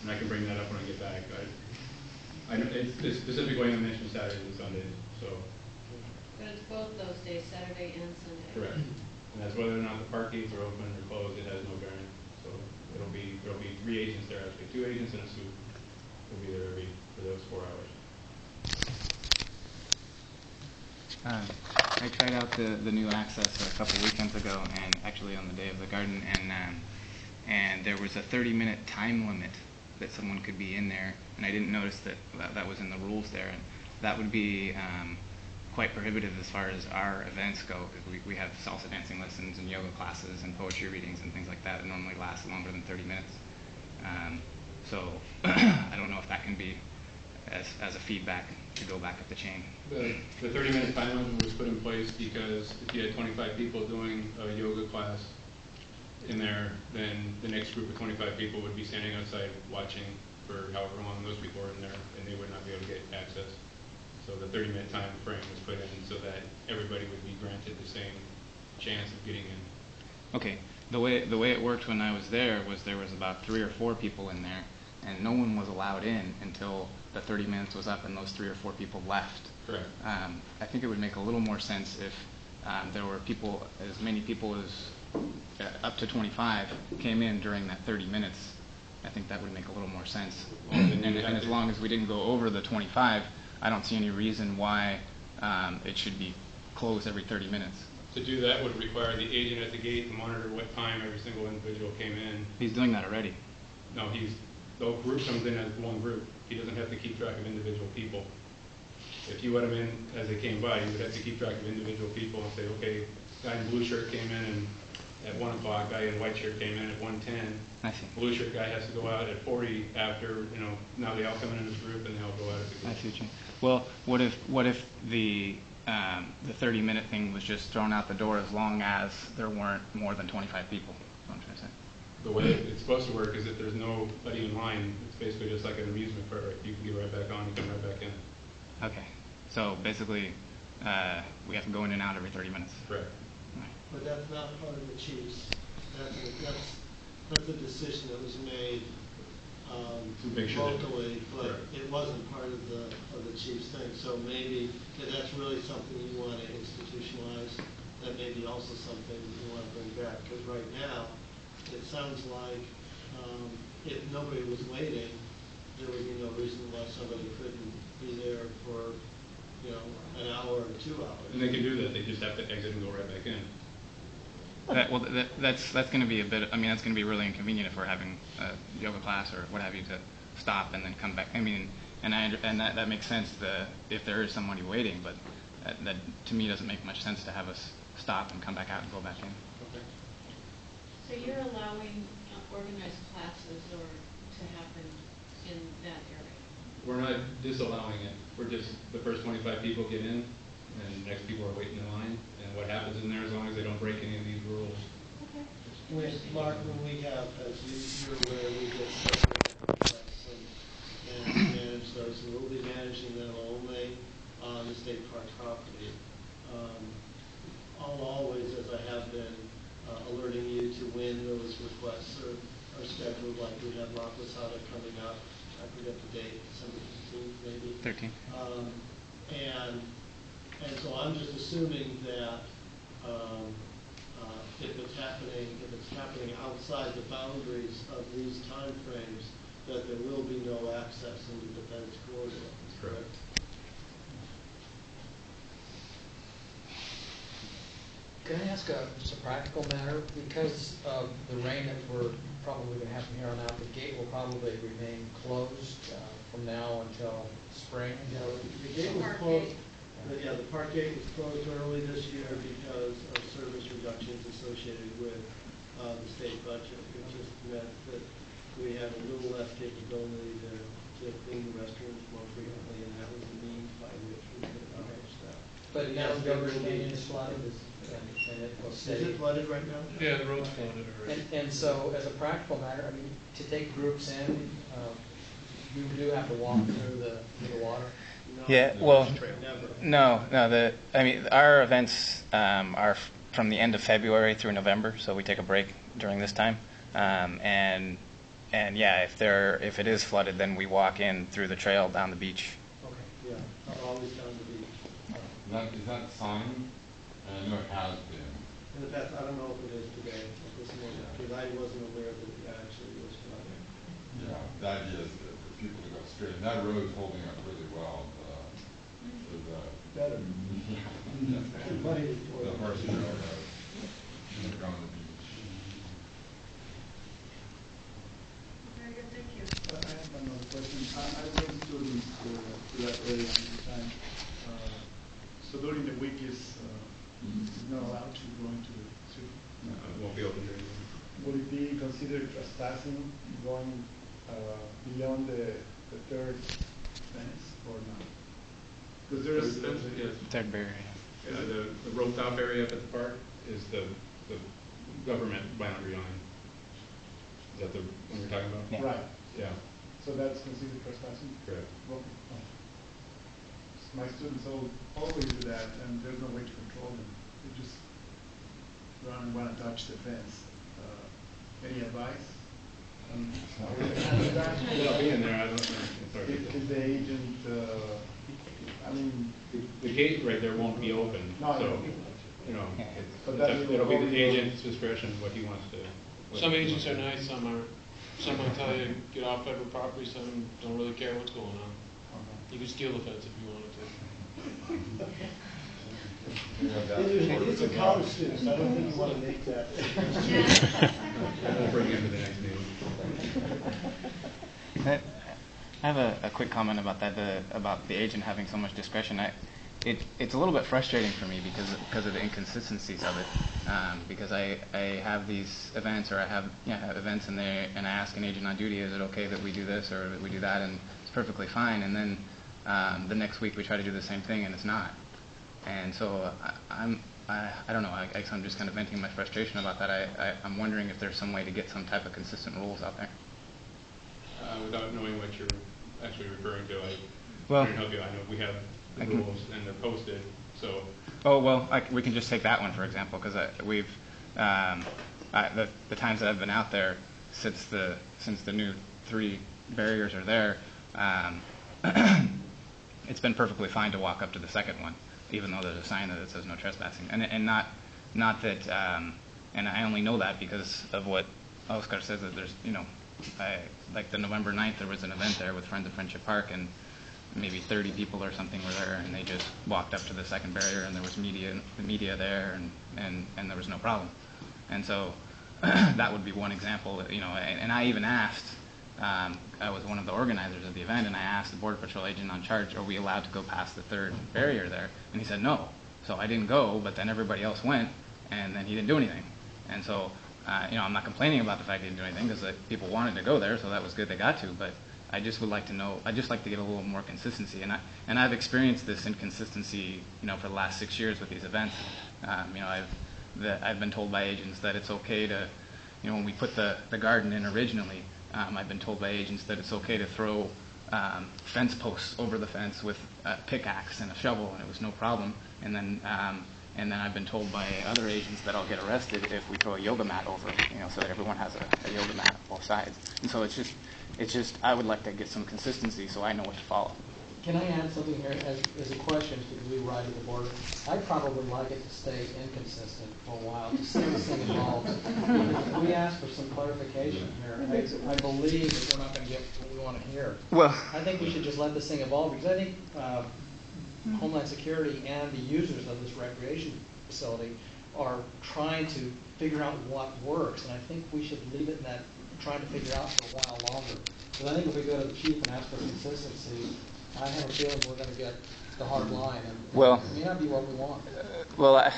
and I can bring that up when I get back. I know it's specifically I mentioned Saturdays and Sundays, so. But it's both those days, Saturday and Sunday. Correct. And that's whether or not the park gates are open or closed. It has no bearing. So there'll be 3 agents there. Actually, 2 agents in a suit will be there for those 4 hours. I tried out the new access a couple weekends ago, and actually on the day of the garden, and there was a 30-minute time limit that someone could be in there, and I didn't notice that was in the rules there, and that would be quite prohibitive as far as our events go, because we have salsa dancing lessons and yoga classes and poetry readings and things like that normally last longer than 30 minutes. So I don't know if that can be as a feedback to go back up the chain. The 30-minute time limit was put in place because if you had 25 people doing a yoga class in there, then the next group of 25 people would be standing outside watching for however long those people were in there, and they would not be able to get access. So the 30-minute time frame was put in so that everybody would be granted the same chance of getting in. Okay. The way it worked when I was there was about 3 or 4 people in there, and no one was allowed in until the 30 minutes was up and those 3 or 4 people left. Correct. I think it would make a little more sense if there were as many people as up to 25 came in during that 30 minutes. I think that would make a little more sense. And as long as we didn't go over the 25, I don't see any reason why it should be closed every 30 minutes. To do that would require the agent at the gate to monitor what time every single individual came in. He's doing that already. No, the group comes in as one group. He doesn't have to keep track of individual people. If you let them in as they came by, you would have to keep track of individual people and say, okay, guy in blue shirt came in at 1 o'clock, guy in white shirt came in at 1:10. I see. Blue shirt guy has to go out at 40 after, now they all come in this group and they all go out at the group. I see what you mean. Well, what if the 30-minute thing was just thrown out the door as long as there weren't more than 25 people? That's what I'm trying to say. The way it's supposed to work is if there's nobody in line, it's basically just like an amusement park. Right? You can get right back on, you come right back in. Okay. So basically, we have to go in and out every 30 minutes. Correct. Right. But that's not part of the chief's. That's a decision that was made locally, but correct. It wasn't part of the chief's thing. So maybe if that's really something you want to institutionalize, that may be also something you want to bring back. Because right now, it sounds like if nobody was waiting, there would be no reason why somebody couldn't be there for an hour or 2 hours. And they can do that. They just have to exit and go right back in. That's going to be a bit. I mean, that's going to be really inconvenient if we're having a yoga class or what have you to stop and then come back. I mean, and that makes sense if there is somebody waiting, but that to me doesn't make much sense to have us stop and come back out and go back in. Okay. So you're allowing organized classes to happen in that area? We're not disallowing it. We're just the first 25 people get in, and the next people are waiting in line. And what happens in there, as long as they don't break any of these rules. Okay. Mark, when we have, as you're aware, we get separate requests and manage those, and we'll be managing them only on the state park property. I'll always, as I have been, alerting you to when those requests are scheduled, like we have La Posada coming up. I forget the date, December 15th maybe. 13th. And so I'm just assuming that if it's happening outside the boundaries of these time frames, that there will be no access into the defense corridor. That's correct. Can I ask just a practical matter? Because of the rain that we're probably going to have from here on out, the gate will probably remain closed from now until spring. Yeah, the gate was closed. The park gate was closed early this year because of service reductions associated with the state budget. It just meant that we had a little less capability to clean the restrooms more frequently, and that was the means by which we could accomplish that. But now the Governors Canyon is flooded, and it will stay. Is it flooded right now? Yeah, the road's flooded already. And so, as a practical matter, I mean, to take groups in, you do have to walk through the water. No, Yeah, well, never. no. Our events are from the end of February through November, so we take a break during this time, and yeah, if it is flooded, then we walk in through the trail down the beach. Okay. Yeah, always down the beach. Is that signed? I know it has been. In the past, I don't know if it is today at this moment, because I wasn't aware that it actually was flooded. Yeah, the idea is that for people to go straight, and that road's holding up really well. Better. The Horseshoe Road, on the beach. Very good, thank you. I have another question. I went to that area at the time. So during the week is not allowed to go into the city. It won't be open during the week. Would it be considered trespassing going beyond the third fence or not? Because there's Yes. Third barrier. The roped off area up at the park is the government boundary line. Is that the one you're talking about? Yeah. right. Yeah, So that's considered trespassing. correct. Okay. My students always do that, and there's no way to control them. They just run and want to touch the fence. Any advice? How we can handle that? Without being there, I don't know. Is the agent, I mean, The gate right there won't be open, No, I so, know. you know, But that it'll be will the be- agent's discretion what he wants to. what Some he agents are wants to do. nice, some are, some will tell you, get off federal property, some don't really care what's going on. You could steal the fence if you wanted to. It's a college student, I don't think you want to make that. We'll bring him to the next meeting. I have a quick comment about that, about the agent having so much discretion. It's a little bit frustrating for me because of the inconsistencies of it. Because I have these events, or I have events, and I ask an agent on duty, is it okay that we do this or that we do that, and it's perfectly fine. And then the next week we try to do the same thing, and it's not. And so I don't know. I guess I'm just kind of venting my frustration about that. I'm wondering if there's some way to get some type of consistent rules out there. Without knowing what you're actually referring to, I Well, can help you. I know we have the I can- rules and they're posted, so. Oh, well, we can just take that one, for example, because we've, the times that I've been out there since the new 3 barriers are there, it's been perfectly fine to walk up to the second one, even though there's a sign that it says no trespassing. And not that, and I only know that because of what Oscar says, that there's, like the November 9th, there was an event there with Friends of Friendship Park, and maybe 30 people or something were there, and they just walked up to the second barrier, and there was media there, and there was no problem. And so that would be one example, and I even asked, I was one of the organizers of the event, and I asked the Border Patrol agent on charge, are we allowed to go past the third barrier there? And he said no. So I didn't go, but then everybody else went, and then he didn't do anything. And so, I'm not complaining about the fact he didn't do anything, because people wanted to go there, so that was good they got to, but I just would like to know, I'd just like to get a little more consistency. And I've experienced this inconsistency, for the last 6 years with these events. I've been told by agents that it's okay to, when we put the garden in originally, I've been told by agents that it's okay to throw fence posts over the fence with a pickaxe and a shovel, and it was no problem. And then I've been told by other agents that I'll get arrested if we throw a yoga mat over, so that everyone has a yoga mat on both sides. And so it's just I would like to get some consistency so I know what to follow. Can I add something here as a question, because we ride at the border? I'd probably like it to stay inconsistent for a while, to see this thing evolves. We asked for some clarification here. I believe that we're not going to get what we want to hear. Well, I think we should just let this thing evolve, because I think Homeland Security and the users of this recreation facility are trying to figure out what works, and I think we should leave it in that, trying to figure out for a while longer. Because I think if we go to the chief and ask for consistency, I have a feeling we're going to get the hard line, and Well- it may not be what we want. Well,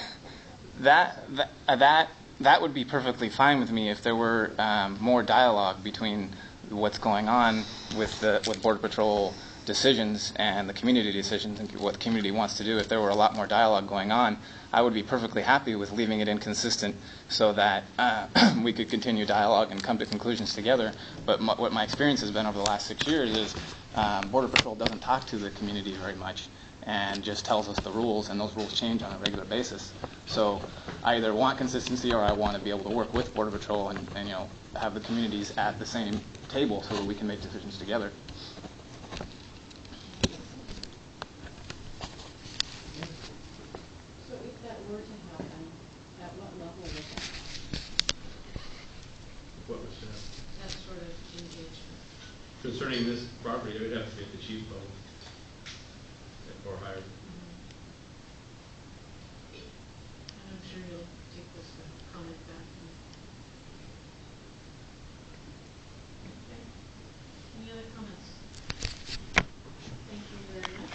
that would be perfectly fine with me if there were more dialogue between what's going on with Border Patrol decisions and the community decisions and what the community wants to do. If there were a lot more dialogue going on, I would be perfectly happy with leaving it inconsistent so that we could continue dialogue and come to conclusions together. But what my experience has been over the last 6 years is Border Patrol doesn't talk to the community very much. and just tells us the rules, and those rules change on a regular basis. So I either want consistency or I want to be able to work with Border Patrol and have the communities at the same table so that we can make decisions together. So if that were to happen, at what level would that, What was that? that sort of engagement? Concerning this property, it would have to be at the chief level or higher. And I'm sure you'll take this comment back. Okay. Any other comments? Thank you very much.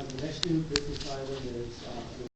The next new business item is